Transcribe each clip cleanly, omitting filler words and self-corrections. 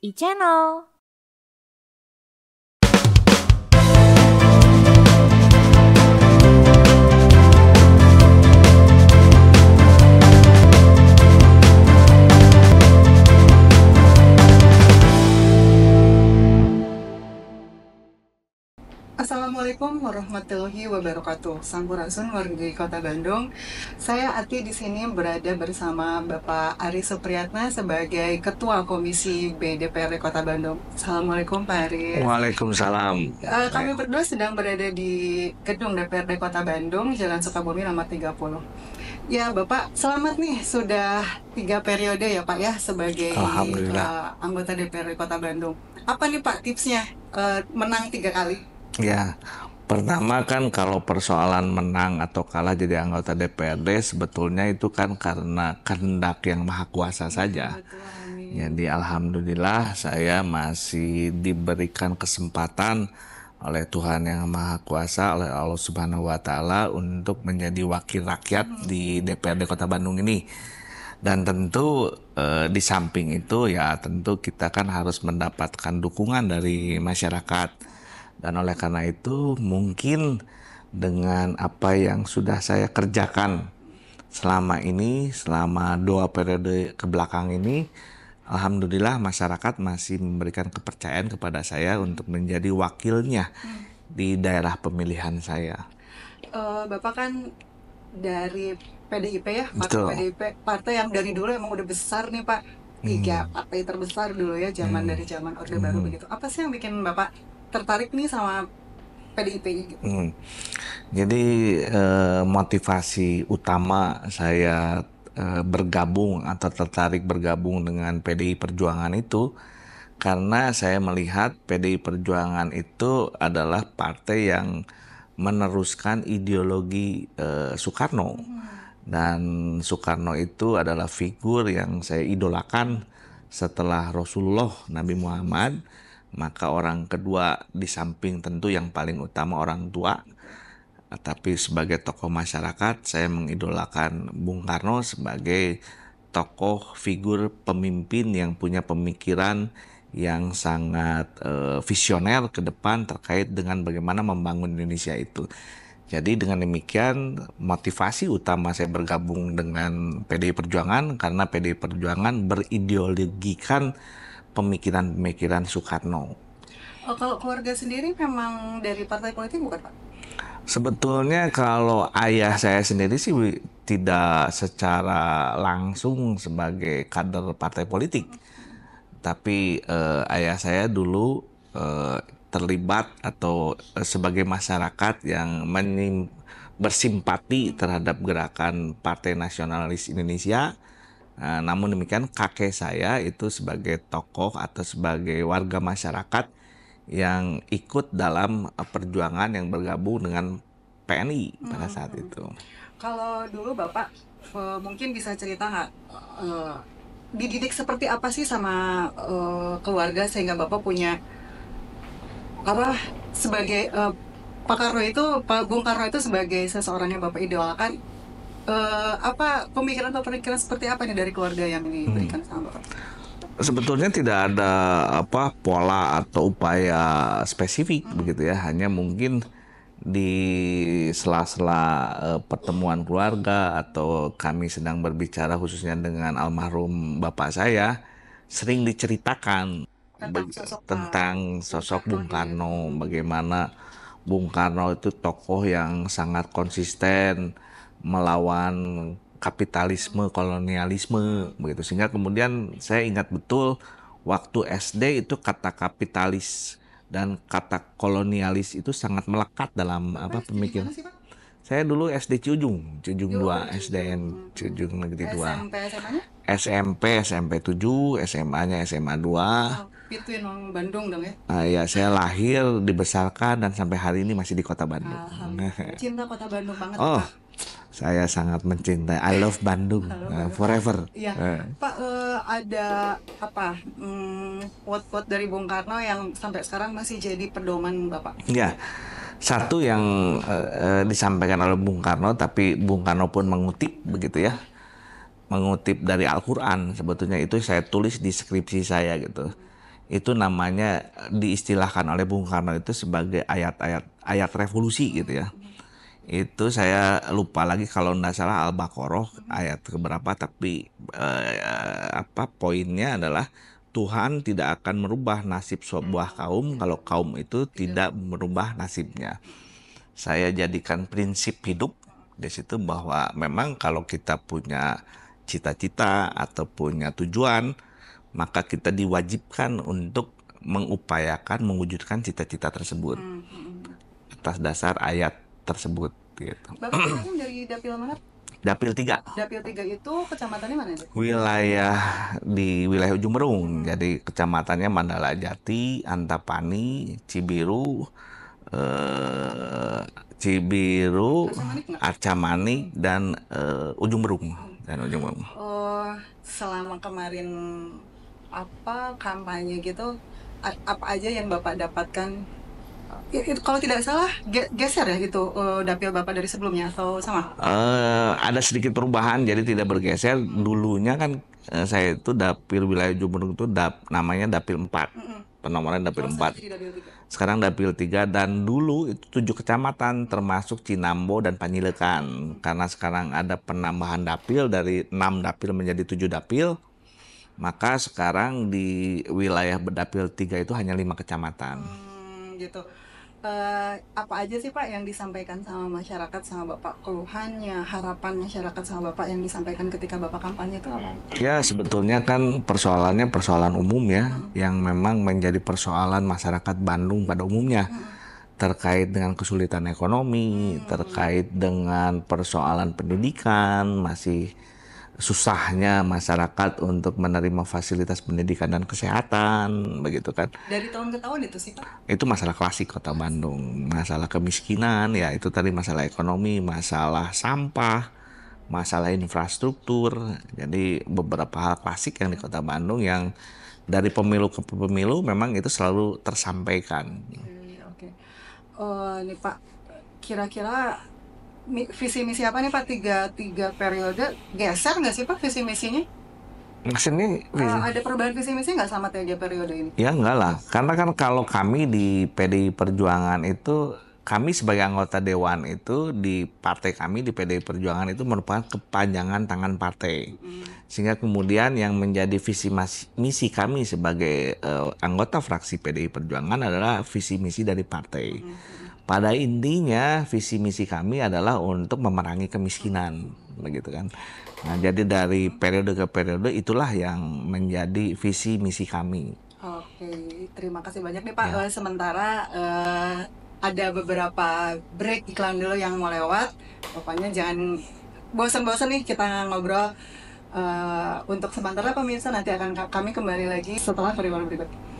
e-channel. Assalamualaikum warahmatullahi wabarakatuh. Sampurasun warga Kota Bandung. Saya Ati di sini berada bersama Bapak Ari Supriyatna sebagai Ketua Komisi B DPRD Kota Bandung. Assalamualaikum Pak Ari. Waalaikumsalam. Kami berdua sedang berada di gedung DPRD Kota Bandung, Jalan Sukabumi nomor 30. Ya Bapak, selamat nih sudah 3 periode ya Pak ya sebagai anggota DPRD Kota Bandung. Apa nih Pak tipsnya menang 3 kali? Ya, pertama kan kalau persoalan menang atau kalah jadi anggota DPRD sebetulnya itu kan karena kehendak yang maha kuasa saja. Jadi alhamdulillah saya masih diberikan kesempatan oleh Tuhan yang maha kuasa, oleh Allah Subhanahu wa Ta'ala untuk menjadi wakil rakyat di DPRD Kota Bandung ini. Dan tentu di samping itu ya tentu kita kan harus mendapatkan dukungan dari masyarakat. Dan oleh karena itu mungkin dengan apa yang sudah saya kerjakan selama ini, selama 2 periode kebelakang ini, alhamdulillah masyarakat masih memberikan kepercayaan kepada saya untuk menjadi wakilnya di daerah pemilihan saya. Bapak kan dari PDIP ya, PDIP, partai yang dari dulu emang udah besar nih Pak, 3 partai terbesar dulu ya, dari zaman Orde Baru begitu. Apa sih yang bikin Bapak tertarik nih sama PDIP gitu? Jadi motivasi utama saya bergabung atau tertarik bergabung dengan PDI Perjuangan itu karena saya melihat PDI Perjuangan itu adalah partai yang meneruskan ideologi Soekarno. Dan Soekarno itu adalah figur yang saya idolakan setelah Rasulullah Nabi Muhammad. Maka orang kedua di samping tentu yang paling utama orang tua. Tapi sebagai tokoh masyarakat saya mengidolakan Bung Karno sebagai tokoh figur pemimpin yang punya pemikiran yang sangat visioner ke depan terkait dengan bagaimana membangun Indonesia itu. Jadi dengan demikian motivasi utama saya bergabung dengan PDI Perjuangan karena PDI Perjuangan berideologikan pemikiran-pemikiran Soekarno. Kalau keluarga sendiri memang dari partai politik bukan Pak? Sebetulnya kalau ayah saya sendiri sih tidak secara langsung sebagai kader partai politik. Tapi ayah saya dulu terlibat atau sebagai masyarakat yang bersimpati terhadap gerakan Partai Nasionalis Indonesia. Namun demikian kakek saya itu sebagai tokoh atau sebagai warga masyarakat yang ikut dalam perjuangan yang bergabung dengan PNI pada saat itu. Kalau dulu Bapak mungkin bisa cerita nggak dididik seperti apa sih sama keluarga sehingga Bapak punya apa sebagai Pak Bung Karno itu sebagai seseorang yang Bapak idolakan, apa pemikiran atau pemikiran seperti apa nih dari keluarga yang diberikan sama Bapak? Sebetulnya tidak ada pola atau upaya spesifik begitu ya, hanya mungkin di sela-sela pertemuan keluarga atau kami sedang berbicara khususnya dengan almarhum bapak saya sering diceritakan tentang sosok Bung Karno, bagaimana Bung Karno itu tokoh yang sangat konsisten melawan kapitalisme, kolonialisme begitu, sehingga kemudian saya ingat betul waktu SD itu kata kapitalis dan kata kolonialis itu sangat melekat dalam pemikiran. Saya dulu SD Ciujung 2, SDN Ciujung Negeri 2. SMP 7, SMA-nya SMA 2. Pituin Bandung dong ya? Ya, saya lahir, dibesarkan dan sampai hari ini masih di Kota Bandung. Cinta Kota Bandung banget Pak. Pak. Saya sangat mencintai, I love Bandung, forever. Iya. Pak, ada apa quote-quote dari Bung Karno yang sampai sekarang masih jadi pedoman Bapak? Ya, satu yang disampaikan oleh Bung Karno, tapi Bung Karno pun mengutip begitu ya, mengutip dari Al-Quran. Sebetulnya itu saya tulis di skripsi saya gitu. itu namanya diistilahkan oleh Bung Karno itu sebagai ayat revolusi gitu ya. Itu saya lupa lagi kalau nggak salah Al-Baqarah ayat keberapa, tapi poinnya adalah Tuhan tidak akan merubah nasib sebuah kaum kalau kaum itu tidak merubah nasibnya. Saya jadikan prinsip hidup di situ bahwa memang kalau kita punya cita-cita atau punya tujuan, maka kita diwajibkan untuk mengupayakan mewujudkan cita-cita tersebut atas dasar ayat tersebut gitu. Bapak kemarin dari Dapil mana? Dapil 3, Dapil 3 itu kecamatannya mana itu? wilayah di wilayah Ujung Berung. Jadi kecamatannya Mandala Jati, Antapani, Cibiru, Arca Manik nggak? Arca Manik, dan Ujung Berung. Oh, selama kemarin apa kampanye gitu, apa aja yang Bapak dapatkan? Kalau tidak salah geser ya itu dapil Bapak dari sebelumnya atau sama? Ada sedikit perubahan, jadi tidak bergeser. Dulunya kan saya itu dapil wilayah Ujung Berung itu namanya Dapil 4. Penomoran Dapil 4. Jadi Dapil 3. Sekarang Dapil 3, dan dulu itu 7 kecamatan termasuk Cinambo dan Panjilekan. Karena sekarang ada penambahan dapil dari 6 dapil menjadi 7 dapil, maka sekarang di wilayah Dapil 3 itu hanya 5 kecamatan. Gitu. Apa aja sih Pak yang disampaikan sama masyarakat sama Bapak, keluhannya, harapan masyarakat sama Bapak yang disampaikan ketika Bapak kampanye itu apa? Ya, sebetulnya kan persoalannya persoalan umum ya, yang memang menjadi persoalan masyarakat Bandung pada umumnya, terkait dengan kesulitan ekonomi, terkait dengan persoalan pendidikan, masih susahnya masyarakat untuk menerima fasilitas pendidikan dan kesehatan, begitu kan. Dari tahun ke tahun itu sih Pak? Itu masalah klasik Kota Bandung, masalah kemiskinan, ya itu tadi masalah ekonomi, masalah sampah, masalah infrastruktur. Jadi beberapa hal klasik yang di Kota Bandung yang dari pemilu ke pemilu memang itu selalu tersampaikan. Oke. Nih Pak, kira-kira visi misi apa nih Pak, tiga periode geser nggak sih Pak visi misinya? Maksudnya Ada perubahan visi misi nggak sama 3 periode ini? ya enggak lah, karena kan kalau kami di PDI Perjuangan itu, kami sebagai anggota dewan itu di partai kami di PDI Perjuangan itu merupakan kepanjangan tangan partai. Sehingga kemudian yang menjadi visi misi kami sebagai anggota fraksi PDI Perjuangan adalah visi misi dari partai. Pada intinya visi misi kami adalah untuk memerangi kemiskinan, begitu kan. Nah, jadi dari periode ke periode itulah yang menjadi visi misi kami. Oke, terima kasih banyak nih Pak. Sementara ada beberapa break iklan dulu yang mau lewat. Pokoknya jangan bosan-bosan nih kita ngobrol. Untuk sementara pemirsa, nanti akan kami kembali lagi setelah pariwara berikut.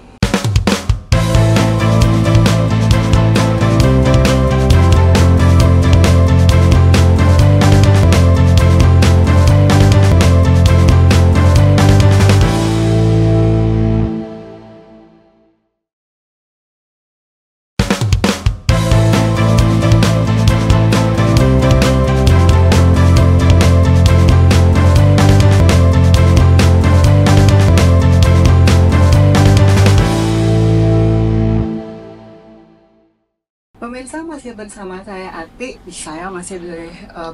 Pemirsa, masih bersama saya Ati. Saya masih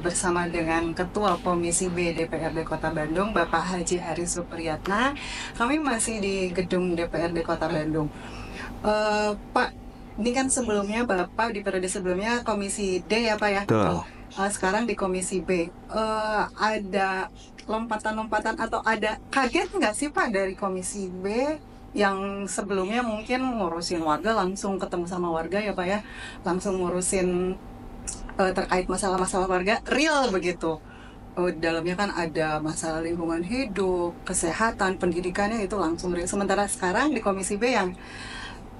bersama dengan Ketua Komisi B DPRD Kota Bandung, Bapak Haji Aris Supriyatna. Kami masih di gedung DPRD Kota Bandung. Pak, ini kan sebelumnya Bapak di periode sebelumnya Komisi D ya Pak ya? Betul. Sekarang di Komisi B. Ada lompatan-lompatan atau ada kaget nggak sih Pak dari Komisi B yang sebelumnya mungkin ngurusin warga, langsung ketemu sama warga ya Pak ya, langsung ngurusin terkait masalah-masalah warga real begitu. Dalamnya kan ada masalah lingkungan hidup, kesehatan, pendidikannya itu langsung real. Sementara sekarang di Komisi B yang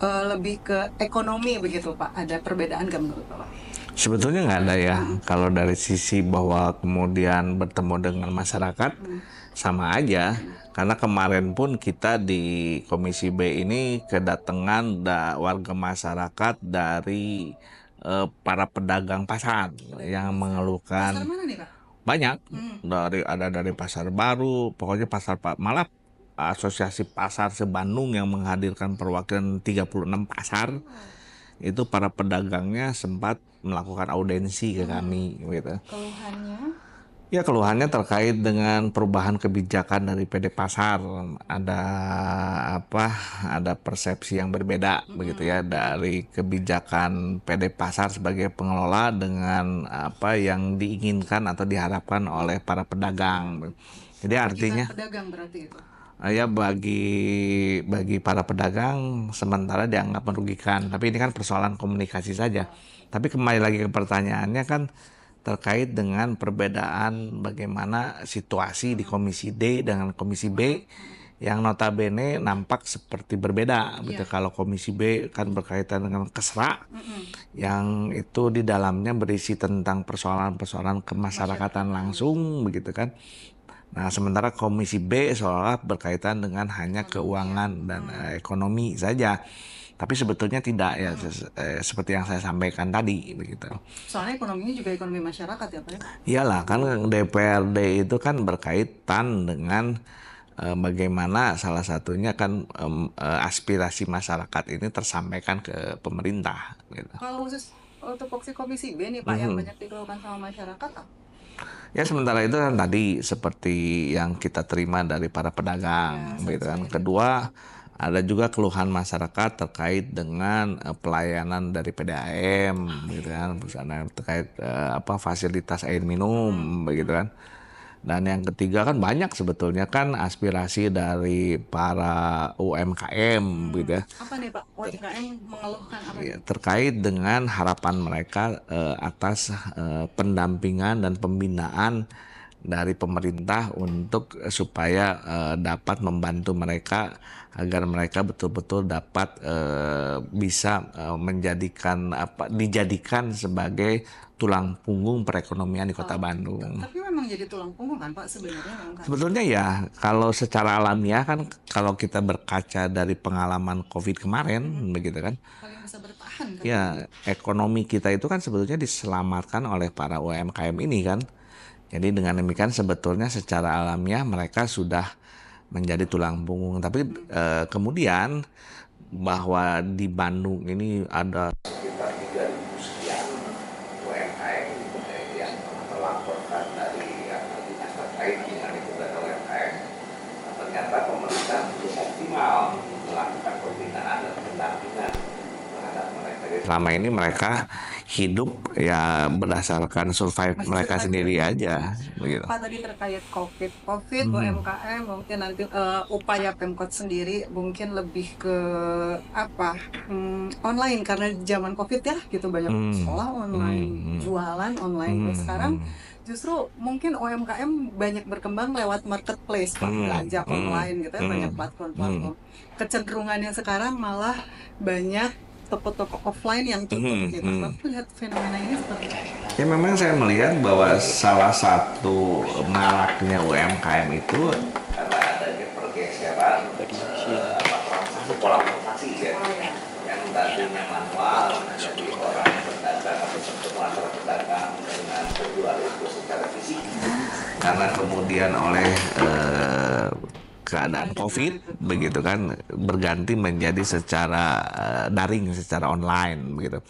lebih ke ekonomi begitu Pak, ada perbedaan nggak menurut Bapak? Sebetulnya nggak ada ya. Kalau dari sisi bahwa kemudian bertemu dengan masyarakat, sama aja. Karena kemarin pun kita di Komisi B ini kedatangan warga masyarakat dari para pedagang pasar yang mengeluhkan. Pasar mana nih Pak? Banyak. Dari Pasar Baru, pokoknya malah Asosiasi Pasar se-Bandung yang menghadirkan perwakilan 36 pasar, itu para pedagangnya sempat melakukan audensi ke kami gitu. Keluhannya? Ya, keluhannya terkait dengan perubahan kebijakan dari PD Pasar. Ada ada persepsi yang berbeda begitu ya dari kebijakan PD Pasar sebagai pengelola dengan apa yang diinginkan atau diharapkan oleh para pedagang. Jadi artinya Pedagang berarti itu. ya bagi para pedagang sementara dianggap merugikan. Tapi ini kan persoalan komunikasi saja. Tapi kembali lagi ke pertanyaannya kan terkait dengan perbedaan bagaimana situasi di Komisi D dengan Komisi B yang notabene nampak seperti berbeda gitu. Kalau Komisi B kan berkaitan dengan Kesra yang itu di dalamnya berisi tentang persoalan-persoalan kemasyarakatan langsung begitu kan. Nah, sementara Komisi B seolah berkaitan dengan hanya keuangan dan ekonomi saja. Tapi sebetulnya tidak ya, seperti yang saya sampaikan tadi begitu. Soalnya ekonominya juga ekonomi masyarakat ya Pak ya? Iyalah kan DPRD itu kan berkaitan dengan bagaimana salah satunya kan aspirasi masyarakat ini tersampaikan ke pemerintah gitu. Kalau khusus untuk Komisi B nih Pak yang banyak dikeluhkan sama masyarakat apa? Ya sementara itu kan tadi seperti yang kita terima dari para pedagang gitu kan. Kedua, ada juga keluhan masyarakat terkait dengan pelayanan dari PDAM gitu kan, misalnya terkait fasilitas air minum begitu kan. Dan yang ketiga kan banyak sebetulnya kan aspirasi dari para UMKM gitu ya. Apa nih Pak? UMKM mengeluhkan apa? Terkait dengan harapan mereka atas pendampingan dan pembinaan dari pemerintah untuk supaya dapat membantu mereka agar mereka betul-betul dapat bisa dijadikan sebagai tulang punggung perekonomian di Kota Bandung. Tapi memang jadi tulang punggung kan Pak sebenarnya kan? Sebetulnya ya kalau secara alamiah kan kalau kita berkaca dari pengalaman COVID kemarin begitu kan. Paling bisa bertahan kan? Ya, ekonomi kita itu kan sebetulnya diselamatkan oleh para UMKM ini kan. Jadi dengan demikian sebetulnya secara alamiah mereka sudah menjadi tulang punggung. Tapi kemudian bahwa di Bandung ini ada sekitar 3.000 sekian UMKM yang melaporkan dari dinas terkait dengan itu data UMKM. Ternyata pemerintah belum optimal melakukan pembinaan dan pendampingan terhadap mereka. Jadi selama ini mereka hidup ya berdasarkan survive mereka sendiri aja begitu. Pak tadi terkait COVID UMKM mungkin nanti upaya Pemkot sendiri mungkin lebih ke online karena zaman COVID ya gitu banyak sekolah online, jualan online. Sekarang justru mungkin UMKM banyak berkembang lewat marketplace, belanja online gitu ya, banyak platform-platform. Kecenderungannya sekarang malah banyak toko-toko offline yang tutup gitu. Bapak lihat fenomena ini seperti apa? Ya memang saya melihat bahwa salah satu maraknya UMKM itu karena adanya pergeseran transaksi pola transaksi ya, yang tadinya manual jadi orang pedagang atau pertemuan antara pedagang dengan penjual itu secara fisik karena kemudian oleh keadaan COVID begitu kan berganti menjadi secara daring, secara online begitu.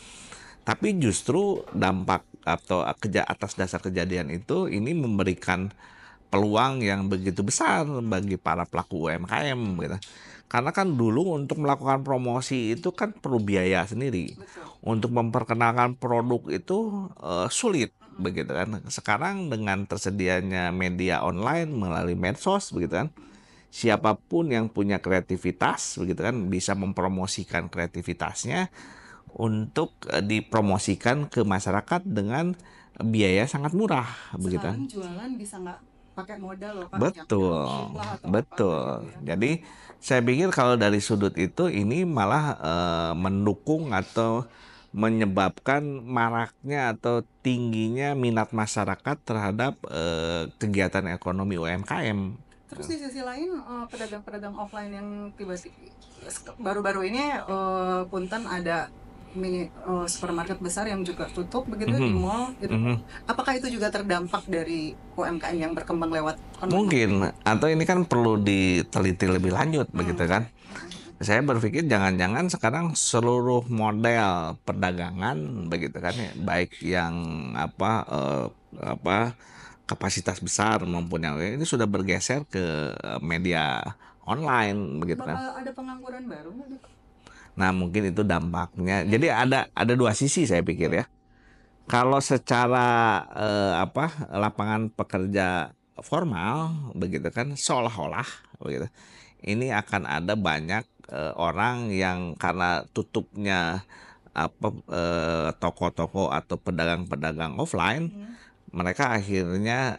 Tapi justru dampak atau atas dasar kejadian itu ini memberikan peluang yang begitu besar bagi para pelaku UMKM gitu. Karena kan dulu untuk melakukan promosi itu kan perlu biaya sendiri. Untuk memperkenalkan produk itu sulit begitu kan. Sekarang dengan tersedianya media online melalui medsos begitu kan. Siapapun yang punya kreativitas begitu kan bisa mempromosikan kreativitasnya untuk dipromosikan ke masyarakat dengan biaya sangat murah begitu kan. Sekarang jualan bisa nggak pakai modal loh Pak. Betul. Jadi saya pikir kalau dari sudut itu ini malah mendukung atau menyebabkan maraknya atau tingginya minat masyarakat terhadap kegiatan ekonomi UMKM. Terus di sisi lain pedagang-pedagang offline yang tiba-tiba baru-baru ini Punten ada supermarket besar yang juga tutup begitu di Mhm, mall gitu. mhm. Apakah itu juga terdampak dari UMKM yang berkembang lewat online Mungkin, marketing? atau ini kan perlu diteliti lebih lanjut begitu Hmm. kan. Saya berpikir jangan-jangan sekarang seluruh model perdagangan begitu kan ya, baik yang apa apa kapasitas besar maupun yang ini sudah bergeser ke media online begitu kan. Bakal ada pengangguran baru nggak nih, Pak? Nah, mungkin itu dampaknya. Hmm. Jadi ada dua sisi saya pikir ya. Kalau secara lapangan pekerja formal begitu kan seolah-olah begitu. Ini akan ada banyak orang yang karena tutupnya toko-toko atau pedagang-pedagang offline, Hmm. mereka akhirnya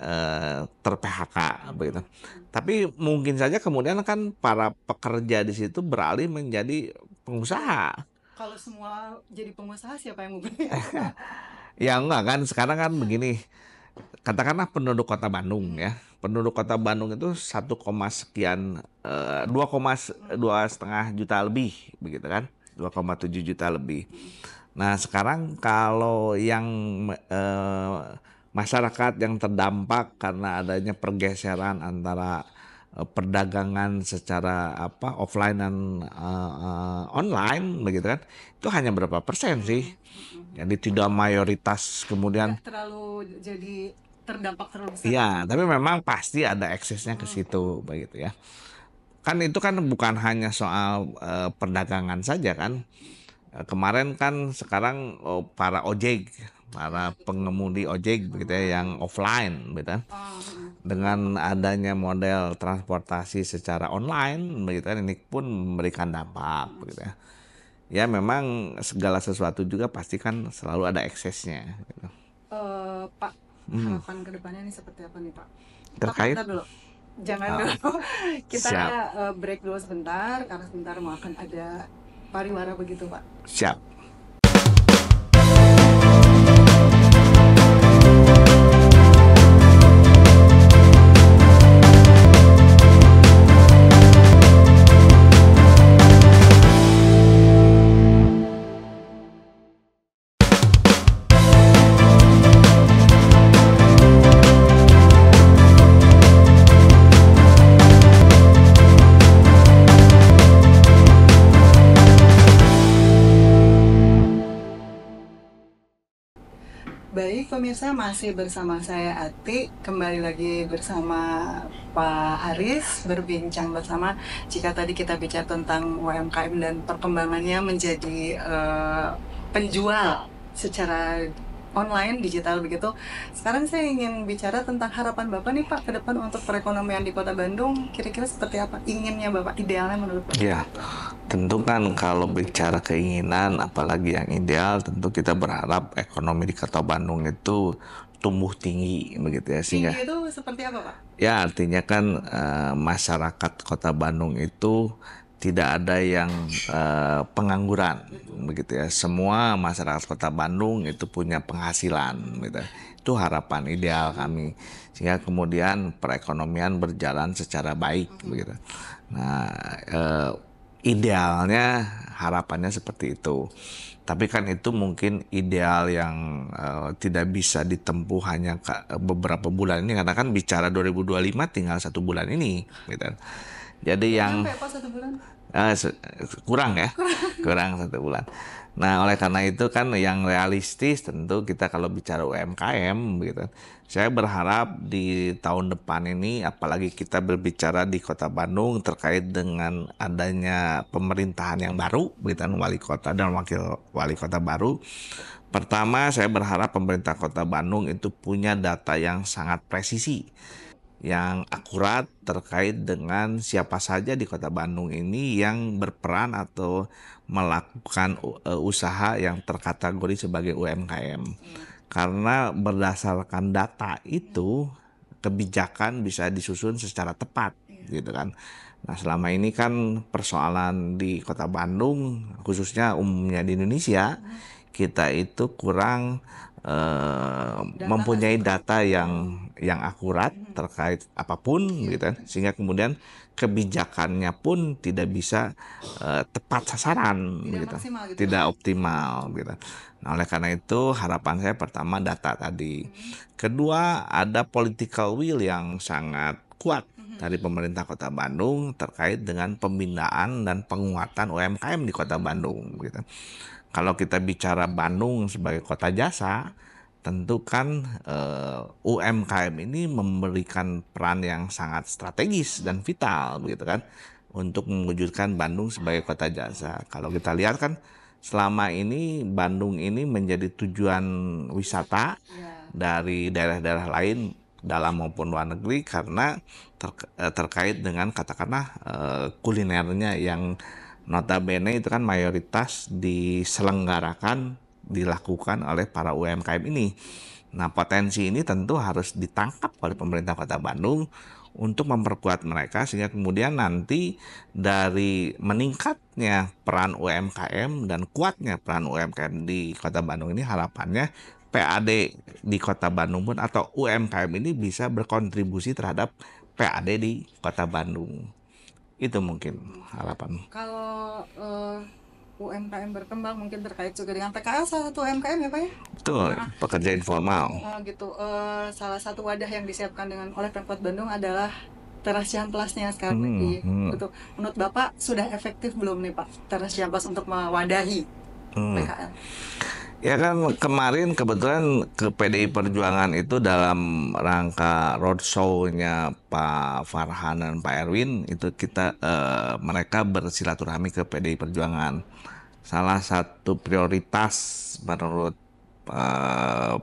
ter-PHK begitu. Hmm. Tapi mungkin saja kemudian kan para pekerja di situ beralih menjadi pengusaha. Kalau semua jadi pengusaha siapa yang mau beli? Ya enggak kan, sekarang kan begini, katakanlah penduduk kota Bandung Hmm. ya. Penduduk kota Bandung itu 1, sekian, 2,5 juta lebih begitu kan. 2,7 juta lebih. Hmm. Nah, sekarang kalau yang masyarakat yang terdampak karena adanya pergeseran antara perdagangan secara offline dan online begitu kan, itu hanya berapa persen sih? Hmm. Hmm. Jadi tidak mayoritas kemudian. Nggak terlalu jadi terdampak terlalu besar. Iya, tapi memang pasti ada eksesnya ke Hmm. situ begitu ya. Kan itu kan bukan hanya soal perdagangan saja kan. Kemarin kan sekarang para ojek, para pengemudi ojek begitu ya yang offline gitu kan. Oh, hmm. Dengan adanya model transportasi secara online begitu kan, ini pun memberikan dampak begitu ya. Ya memang segala sesuatu juga pasti kan selalu ada eksesnya gitu. Pak, Hmm, harapan ke depannya nih seperti apa nih, Pak? Tapi terkait bentar dulu. Jangan ah, dulu. Kita siap, break dulu sebentar karena sebentar mau akan ada pariwara begitu, Pak. siap. Baik, pemirsa masih bersama saya Ati, kembali lagi bersama Pak Aris, berbincang bersama. Jika tadi kita bicara tentang UMKM dan perkembangannya menjadi penjual secara online, digital begitu. Sekarang saya ingin bicara tentang harapan Bapak nih Pak, ke depan untuk perekonomian di Kota Bandung, kira-kira seperti apa inginnya Bapak, idealnya menurut Bapak? Ya, tentu kan kalau bicara keinginan, apalagi yang ideal, tentu kita berharap ekonomi di Kota Bandung itu tumbuh tinggi begitu ya, sehingga Tinggi itu seperti apa Pak? ya artinya kan masyarakat Kota Bandung itu tidak ada yang pengangguran begitu ya. Semua masyarakat Kota Bandung itu punya penghasilan gitu. Itu harapan ideal kami, sehingga kemudian perekonomian berjalan secara baik begitu. Nah, idealnya harapannya seperti itu. Tapi kan itu mungkin ideal yang tidak bisa ditempuh hanya beberapa bulan ini, karena kan bicara 2025 tinggal 1 bulan ini gitu. Jadi yang Sampai Pak 1 bulan? kurang ya, kurang 1 bulan. Nah, oleh karena itu kan yang realistis tentu kita kalau bicara UMKM gitu. Saya berharap di tahun depan ini, apalagi kita berbicara di Kota Bandung terkait dengan adanya pemerintahan yang baru, gitu, wali kota dan wakil wali kota baru. Pertama, saya berharap pemerintah Kota Bandung itu punya data yang sangat presisi, yang akurat terkait dengan siapa saja di Kota Bandung ini yang berperan atau melakukan usaha yang terkategori sebagai UMKM. Karena berdasarkan data itu kebijakan bisa disusun secara tepat gitu kan. Nah, selama ini kan persoalan di Kota Bandung, khususnya umumnya di Indonesia, kita itu kurang Data nggak sih mempunyai Pak? data yang akurat Mhm. terkait apapun Iya, gitu kan, sehingga kemudian kebijakannya pun tidak bisa tepat sasaran tidak begitu, maksimal gitu ya Pak? tidak optimal gitu. Nah, oleh karena itu harapan saya pertama data tadi. Mhm. Kedua, ada political will yang sangat kuat Mhm. dari pemerintah Kota Bandung terkait dengan pembinaan dan penguatan UMKM di Kota Bandung gitu. Kalau kita bicara Bandung sebagai kota jasa, tentu kan UMKM ini memberikan peran yang sangat strategis dan vital begitu kan untuk mewujudkan Bandung sebagai kota jasa. Kalau kita lihat kan selama ini Bandung ini menjadi tujuan wisata Ya. dari daerah-daerah lain dalam maupun luar negeri karena terkait dengan katakanlah kulinernya yang notabene itu kan mayoritas dilakukan oleh para UMKM ini. Nah, potensi ini tentu harus ditangkap oleh pemerintah Kota Bandung untuk memperkuat mereka sehingga kemudian nanti dari meningkatnya peran UMKM dan kuatnya peran UMKM di Kota Bandung ini harapannya PAD di Kota Bandung pun atau UMKM ini bisa berkontribusi terhadap PAD di Kota Bandung. Itu mungkin Mhm. harapan. Kalau UMKM berkembang mungkin terkait juga dengan PKL salah satu UMKM ya Pak ya? Betul, Nah, pekerja informal. gitu. Salah satu wadah yang disiapkan dengan oleh Pemkot Bandung adalah teras Cihamplasnya sekarang Hmm, lagi. hmm, Gitu. Menurut Bapak sudah efektif belum nih Pak teras Cihamplas untuk mewadahi hmm. PKL? Ya kan kemarin kebetulan ke PDI Perjuangan itu dalam rangka roadshow-nya Pak Farhan dan Pak Erwin itu mereka bersilaturahmi ke PDI Perjuangan. Salah satu prioritas menurut eh,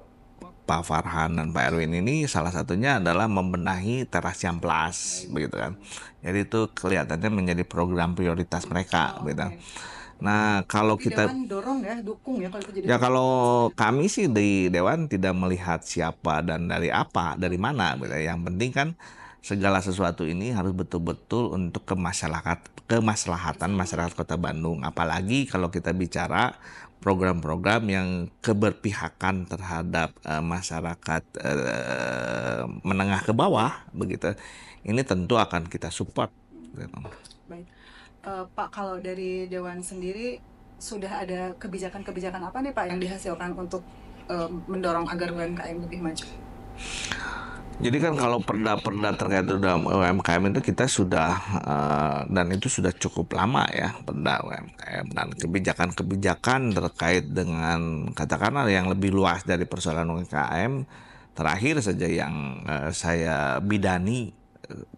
Pak Farhan dan Pak Erwin ini salah satunya adalah membenahi teras Ciamplas begitu kan. Jadi itu kelihatannya menjadi program prioritas mereka Oh, gitu. oke. Nah, kalau Berarti kita Dewan dorong ya, dukung ya kalau itu jadi ya program kalau prioritasnya. kami sih di Dewan tidak melihat siapa dan dari apa, dari mana gitu. Yang penting kan segala sesuatu ini harus betul-betul untuk kemaslahatan Bersama. masyarakat Kota Bandung. Apalagi kalau kita bicara program-program yang keberpihakan terhadap masyarakat menengah ke bawah begitu. Ini tentu akan kita support gitu. Baik. Pak, kalau dari Dewan sendiri sudah ada kebijakan-kebijakan apa nih Pak yang dihasilkan untuk mendorong agar UMKM lebih maju? Jadi kan kalau perda-perda terkait dengan UMKM itu kita sudah dan itu sudah cukup lama ya perda UMKM dan kebijakan-kebijakan terkait dengan katakanlah yang lebih luas dari persoalan UMKM terakhir saja yang saya bidani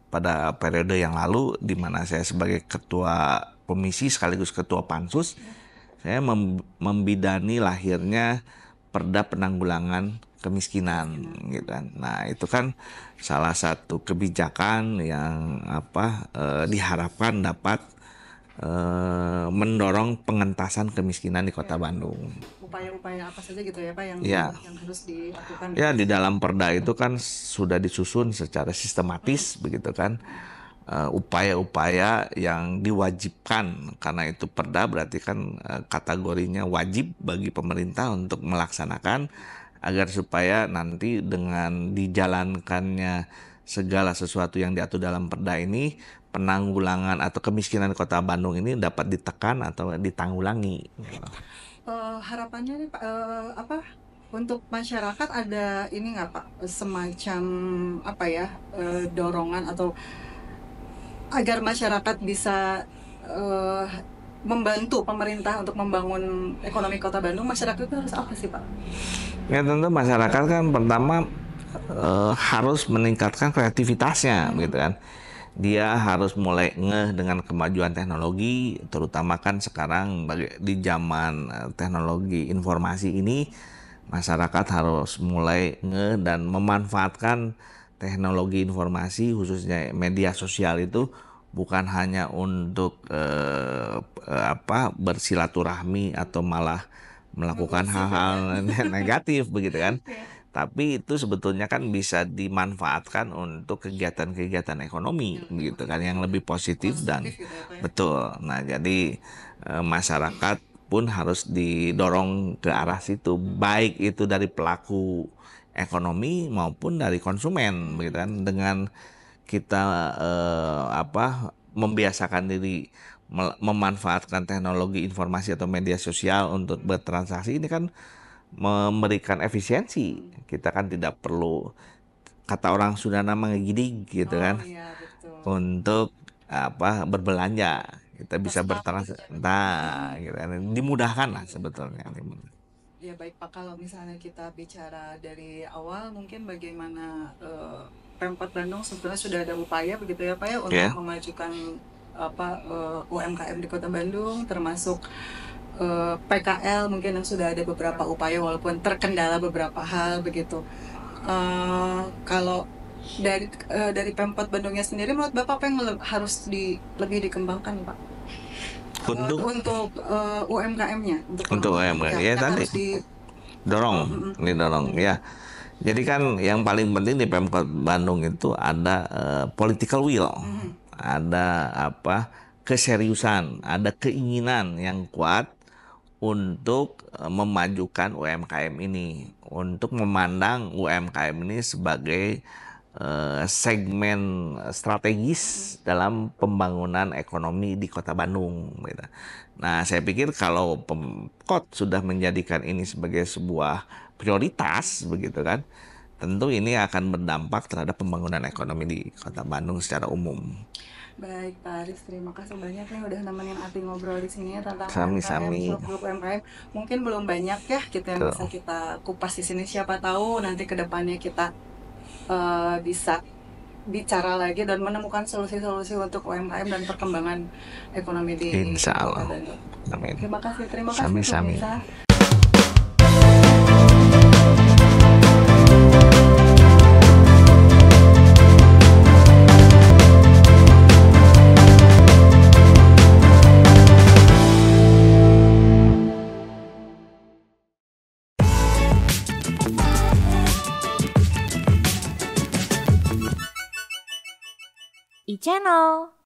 pada periode yang lalu di mana saya sebagai ketua komisi sekaligus ketua pansus saya membidani lahirnya perda penanggulangan kemiskinan gitu kan. Nah, itu kan salah satu kebijakan yang diharapkan dapat mendorong pengentasan kemiskinan di Kota Ya, Bandung. upaya-upaya apa saja gitu ya Pak Ya, yang harus dilakukan ya gitu. di dalam perda itu kan sudah disusun secara sistematis begitu kan. Upaya-upaya yang diwajibkan karena itu perda berarti kan kategorinya wajib bagi pemerintah untuk melaksanakan agar supaya nanti dengan dijalankannya segala sesuatu yang diatur dalam perda ini penanggulangan atau kemiskinan Kota Bandung ini dapat ditekan atau ditanggulangi. Harapannya nih Pak, apa untuk masyarakat ada ini nggak Pak semacam apa ya dorongan atau agar masyarakat bisa eh, membantu pemerintah untuk membangun ekonomi Kota Bandung, masyarakat itu harus apa sih Pak? Ya tentu masyarakat kan pertama harus meningkatkan kreativitasnya gitu kan. Dia harus mulai ngeh dengan kemajuan teknologi, terutama kan sekarang di zaman teknologi informasi ini, masyarakat harus mulai ngeh dan memanfaatkan teknologi informasi khususnya media sosial itu bukan hanya untuk bersilaturahmi atau malah melakukan Ngegosip ya Pak? hal-hal negatif begitu kan. Ya, Tapi itu sebetulnya kan bisa dimanfaatkan untuk kegiatan-kegiatan ekonomi yang lebih gitu kan yang lebih positif dan konstruktif gitu ya Pak ya. betul. Nah, jadi masyarakat pun harus didorong ke arah situ, baik itu dari pelaku ekonomi maupun dari konsumen, begitu kan. Dengan kita membiasakan diri memanfaatkan teknologi informasi atau media sosial untuk bertransaksi, ini kan memberikan efisiensi. Kita kan tidak perlu, kata orang Sunda nama ngegidig gitu Oh kan, iya betul. untuk berbelanja. Kita bisa Nostalgia bertransaksi, betul. nah gitu kan. Dimudahkan lah sebetulnya. Ya baik Pak, kalau misalnya kita bicara dari awal, mungkin bagaimana Pemkot Bandung sebenarnya sudah ada upaya begitu ya Pak ya untuk Ya, memajukan UMKM di Kota Bandung, termasuk PKL mungkin yang sudah ada beberapa upaya walaupun terkendala beberapa hal begitu. Kalau dari Pemkot Bandungnya sendiri, menurut Bapak apa yang lebih dikembangkan Pak? Untuk UMKM-nya, untuk UMKM ya yang tadi harus di didorong ya. Jadi kan yang paling penting di Pemkot Bandung itu ada political will, ada keseriusan, ada keinginan yang kuat untuk memajukan UMKM ini, untuk memandang UMKM ini sebagai segmen strategis dalam pembangunan ekonomi di Kota Bandung, gitu. Nah, saya pikir kalau Pemkot sudah menjadikan ini sebagai sebuah prioritas, begitu kan, tentu ini akan berdampak terhadap pembangunan ekonomi di Kota Bandung secara umum. Baik Pak Aris, terima kasih banyak nih udah nemenin Ati ngobrol di sini tentang UMKM, Sami-sami. seluk-beluk UMKM. Mungkin belum banyak ya kita yang bisa Tuh. kita kupas di sini. Siapa tahu nanti ke depannya kita bisa bicara lagi dan menemukan solusi-solusi untuk UMKM dan perkembangan ekonomi di Insya Kota Allah. Bandung. Amin. Terima kasih Sami-sami. pemirsa. e-channel.